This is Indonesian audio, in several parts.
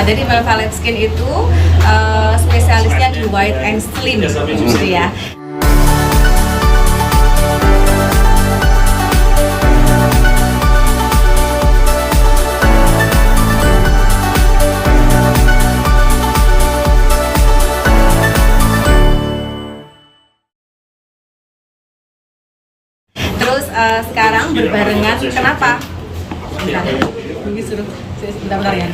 Nah, jadi Melva Light Skin itu spesialisnya di white and slim gitu ya. Terus sekarang berbarengan, kenapa? Ini suruh bentar ya.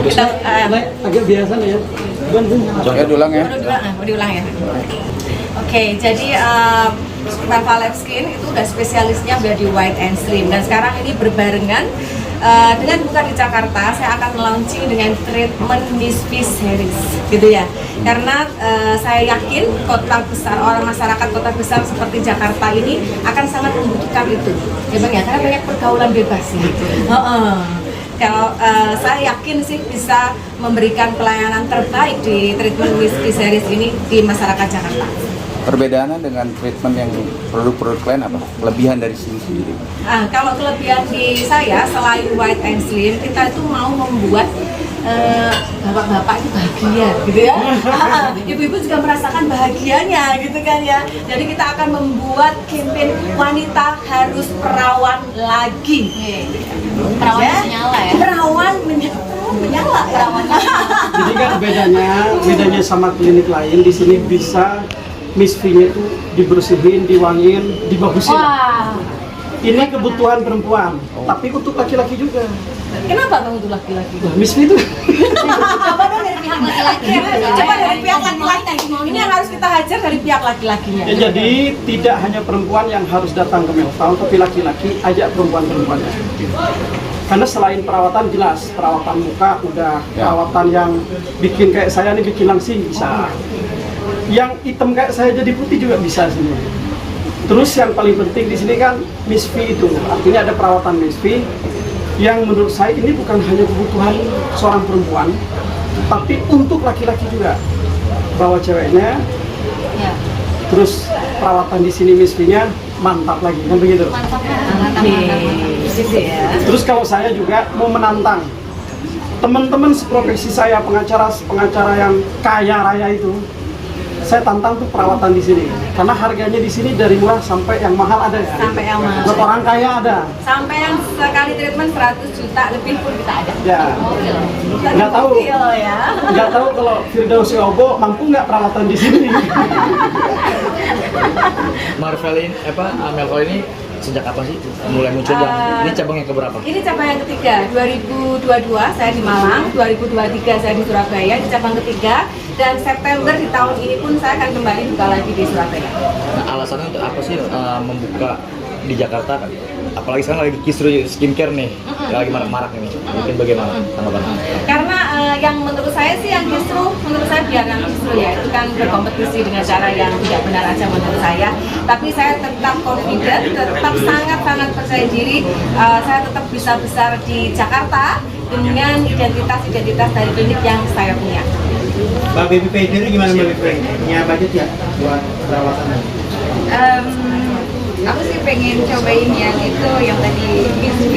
Kita agak biasa ya. Coba diulang ya. Mau diulang ya. Oke, jadi Melva Light Skin itu udah spesialisnya udah di white and slim, dan sekarang ini berbarengan dengan buka di Jakarta, saya akan launching dengan treatment Miss V series gitu ya. Karena saya yakin kota besar, orang masyarakat kota besar seperti Jakarta ini akan sangat membutuhkan itu ya Bang ya, karena banyak pergaulan bebas ya. Kalau saya yakin sih bisa memberikan pelayanan terbaik di treatment Miss V series ini di masyarakat Jakarta. Perbedaannya dengan treatment yang produk-produk lain apa? Kelebihan dari sini sendiri? Kalau kelebihan di saya, selain white and slim, kita itu mau membuat bapak-bapak itu bahagia gitu ya. Ibu-ibu juga merasakan bahagianya gitu kan ya. Jadi kita akan membuat campaign wanita harus perawan lagi. Perawan ya? Menyala ya? Perawan menyala ya. Jadi kan bedanya sama klinik lain, di sini bisa Miss V-nya itu dibersihin, diwangiin, dibagusin. Wah. Ini kebutuhan perempuan, tapi untuk laki-laki juga. Kenapa Bang untuk laki-laki? Nah, Miss V itu Apa dong dari pihak laki-laki? Coba dari pihak laki-laki. Ini yang harus kita hajar dari pihak laki-lakinya. ya, jadi tidak hanya perempuan yang harus datang ke Melva, tapi laki-laki ajak perempuan-perempuannya. Karena selain perawatan jelas, perawatan muka udah, perawatan yang bikin kayak saya nih, bikin langsing bisa. Yang hitam kayak saya jadi putih juga bisa semua. Terus yang paling penting di sini kan Miss V itu, artinya ada perawatan Miss V yang menurut saya ini bukan hanya kebutuhan seorang perempuan, tapi untuk laki-laki juga. Bawa ceweknya, terus perawatan di sini Miss V-nya mantap lagi, kan begitu? Mantap. Terus kalau saya juga mau menantang teman-teman seprofesi saya, pengacara yang kaya raya itu, saya tantang tuh perawatan di sini, karena harganya di sini dari murah sampai yang mahal ada ya. Sampai yang mahal. Buat orang kaya ada. Sampai yang sekali treatment 100 juta lebih pun kita ada. Ya. Nggak tahu. Ya. Nggak tahu kalau Firdausi Obo mampu nggak perawatan di sini. Melva ini sejak kapan sih mulai muncul ini cabang yang keberapa? Ini cabang yang ketiga, 2022 saya di Malang, 2023 saya di Surabaya, di cabang ketiga, dan September di tahun ini pun saya akan kembali buka lagi di Surabaya. Nah, alasannya untuk apa sih membuka di Jakarta kan? Apalagi sekarang lagi kisru skincare nih, lagi marak-marak ini. Mungkin bagaimana tanggapan? Karena yang menurut saya sih yang justru, menurut saya biar yang justru ya, itu kan berkompetisi dengan cara yang tidak benar aja menurut saya. Tapi saya tetap confident, tetap sangat-sangat percaya diri, saya tetap bisa besar di Jakarta dengan identitas dari klinik yang saya punya. Mbak Baby Painter ini gimana Mbak Baby Painter? Punya budget ya buat perawatan? Aku sih pengen cobain yang itu, yang tadi Miss V.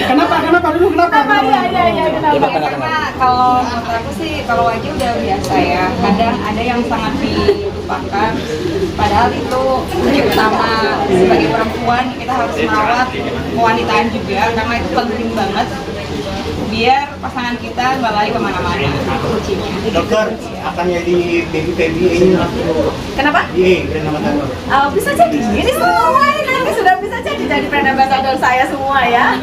Kenapa dulu? Kenapa? Karena kalau menurut aku sih, kalau wajah udah biasa ya. Kadang ada yang sangat dilupakan. Padahal itu kunci utama sebagai perempuan, kita harus merawat kewanitaan juga, karena itu penting banget. Biar pasangan kita nggak lari kemana-mana. Kuncinya. Dokter, akan jadi baby ini Kenapa? iya, brand ambassador. Bisa jadi, ini semua ini nanti sudah bisa jadi brand ambassador saya semua ya.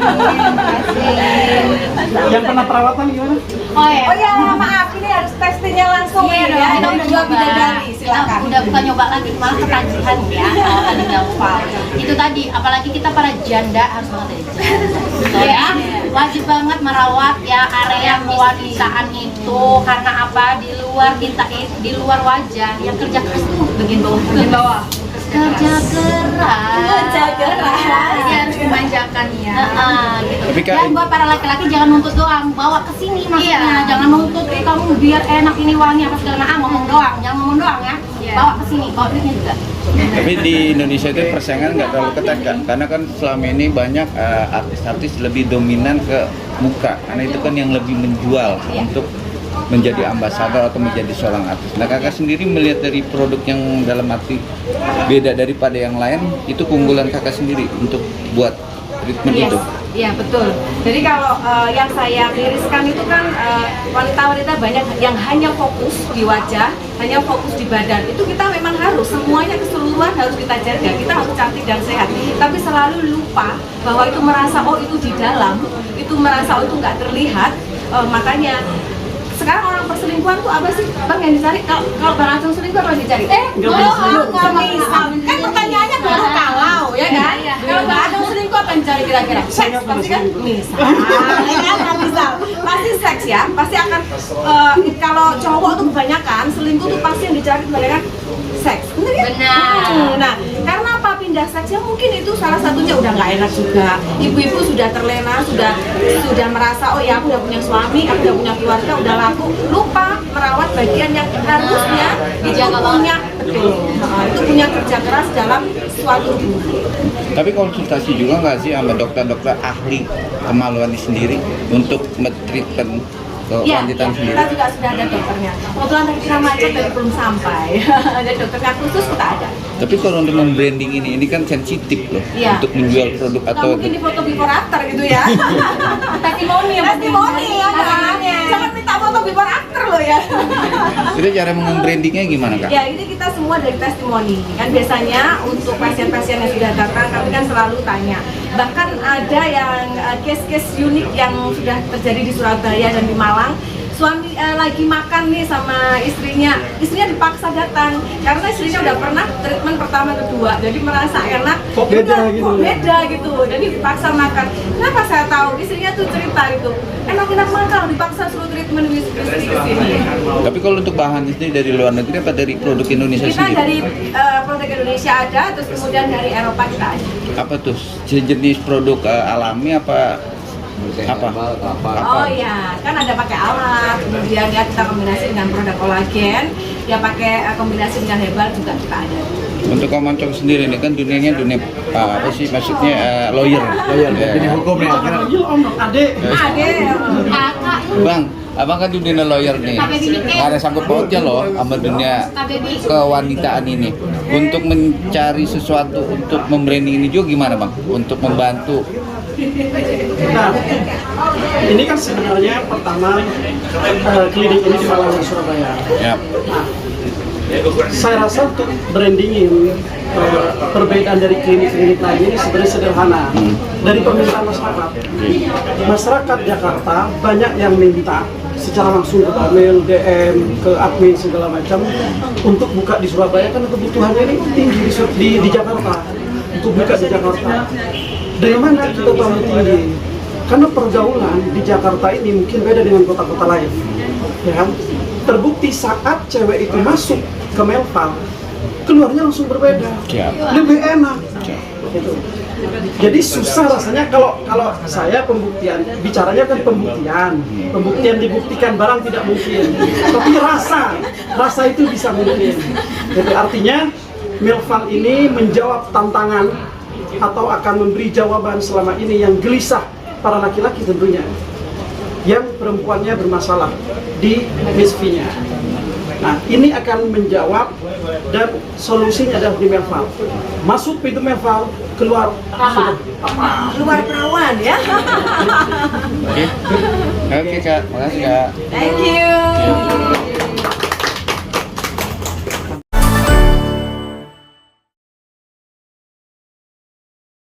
Yang pernah perawatan gimana? Oh ya, Maaf, ini harus testingnya langsung ya. Kita udah jual bidadari, silakan. Udah bukan nyoba lagi, malah ketagihan ya kalau di Melva. Itu tadi, apalagi kita para janda harus banget ya. Wajib banget merawat ya area kewanitaan itu, karena apa? Di luar wajah yang kerja keras tuh bagian bawah. Kerja keras. Jadi harus dimanjakan ya. Gitu. Dan buat para laki-laki jangan nuntut doang, bawa ke sini maksudnya. Jangan nuntut kamu biar enak ini wangi apa segala, ngomong doang, jangan ngomong doang ya. Bawa ke sini, bawa duitnya juga. Tapi di Indonesia itu persaingan nggak terlalu ketat Kak, karena kan selama ini banyak artis-artis lebih dominan ke muka, karena itu kan yang lebih menjual untuk menjadi ambasador atau menjadi seorang artis. Nah kakak sendiri melihat dari produk yang dalam arti beda daripada yang lain, itu keunggulan kakak sendiri untuk buat treatment itu. Iya betul. Jadi kalau yang saya miriskan itu kan wanita-wanita banyak yang hanya fokus di wajah, hanya fokus di badan. Itu kita memang harus semuanya keseluruhan harus kita jaga. Kita harus cantik dan sehat. Tapi selalu lupa bahwa itu merasa oh itu di dalam, itu merasa oh itu nggak terlihat. Makanya sekarang orang perselingkuhan tuh apa sih bang yang dicari? Kalau bang Acung selingkuh apa yang dicari? Semisal kan pertanyaannya baru kalau ya kan? Kalau bang Acung selingkuh apa yang dicari kira-kira? Seks pasti kan? Misal pasti seks ya, pasti akan kalau cowok tuh kebanyakan selingkuh tuh pasti yang dicari kebanyakan seks. Benar. Nah karena apa pindah seks ya mungkin itu salah satunya udah nggak enak juga. Ibu-ibu sudah terlena, sudah merasa oh ya aku udah punya suami, aku udah punya keluarga, udah laku, lupa merawat bagian yang harusnya itu punya itu punya kerja keras dalam suatu hubungan. Tapi konsultasi juga nggak sih sama dokter-dokter ahli kemaluan sendiri untuk treatment kewantitan sendiri? Kita juga sudah ada dokternya. Kebetulan tadi kita macet tapi belum sampai. Ada dokternya khusus kita ada. Tapi kalau untuk membranding ini kan sensitif loh untuk menjual produk atau mungkin di foto before after gitu ya. Testimoni ya kan. Jangan minta foto before after loh ya. Itu cara membrandingnya gimana Kak? Ya ini kita semua dari testimoni. Kan biasanya untuk pasien-pasien yang sudah datang kami kan selalu tanya. Bahkan ada yang case-case unik yang sudah terjadi di Surabaya dan di Malang. Suami lagi makan nih sama istrinya dipaksa datang karena istrinya udah pernah treatment pertama kedua, jadi merasa enak. Kok beda gitu? Jadi dipaksa makan. Kenapa saya tahu? Istrinya tuh cerita gitu, enak-enak makan, dipaksa suruh treatment istri kesini. Tapi kalau untuk bahan ini dari luar negeri apa dari produk Indonesia Kita sendiri? dari produk Indonesia ada, terus kemudian dari Eropa kita ada. Apa tuh sejenis produk alami apa? Oh iya, kan ada pakai alat, kemudian ya kita kombinasi dengan produk kolagen, ya pakai kombinasi dengan herbal juga kita ada. Untuk Om Ancong sendiri ini kan dunianya dunia apa sih maksudnya lawyer, Dunia hukum ya. Panggil om dong, adek. Bang, abang kan di dunia lawyer nih, nggak ada sangkut pautnya loh sama dunia kewanitaan ini. Untuk mencari sesuatu untuk membranding ini juga gimana bang? Untuk membantu. Nah, ini kan sebenarnya pertama klinik ini di Malang dan Surabaya. Ya. Nah, saya rasa untuk brandingin perbedaan dari klinik-klinik lain ini sebenarnya sederhana. Dari permintaan masyarakat. Masyarakat Jakarta banyak yang minta secara langsung ke email, DM, ke admin segala macam untuk buka di Surabaya karena kebutuhannya ini tinggi di Jakarta. Untuk buka di Jakarta. Dari mana kita tahu tinggi? Karena pergaulan di Jakarta ini mungkin beda dengan kota-kota lain, ya kan? Terbukti saat cewek itu masuk ke Melval, keluarnya langsung berbeda, lebih enak. Gitu. Jadi susah rasanya kalau saya pembuktian, bicaranya kan pembuktian dibuktikan barang tidak mungkin, tapi rasa itu bisa mungkin. Jadi artinya Melval ini menjawab tantangan atau akan memberi jawaban selama ini yang gelisah para laki-laki tentunya yang perempuannya bermasalah di MISV-nya. Nah, ini akan menjawab dan solusinya adalah di Melval. Masuk pintu Melval, keluar Luar perawan ya. Oke Kak, makasih Kak. Thank you.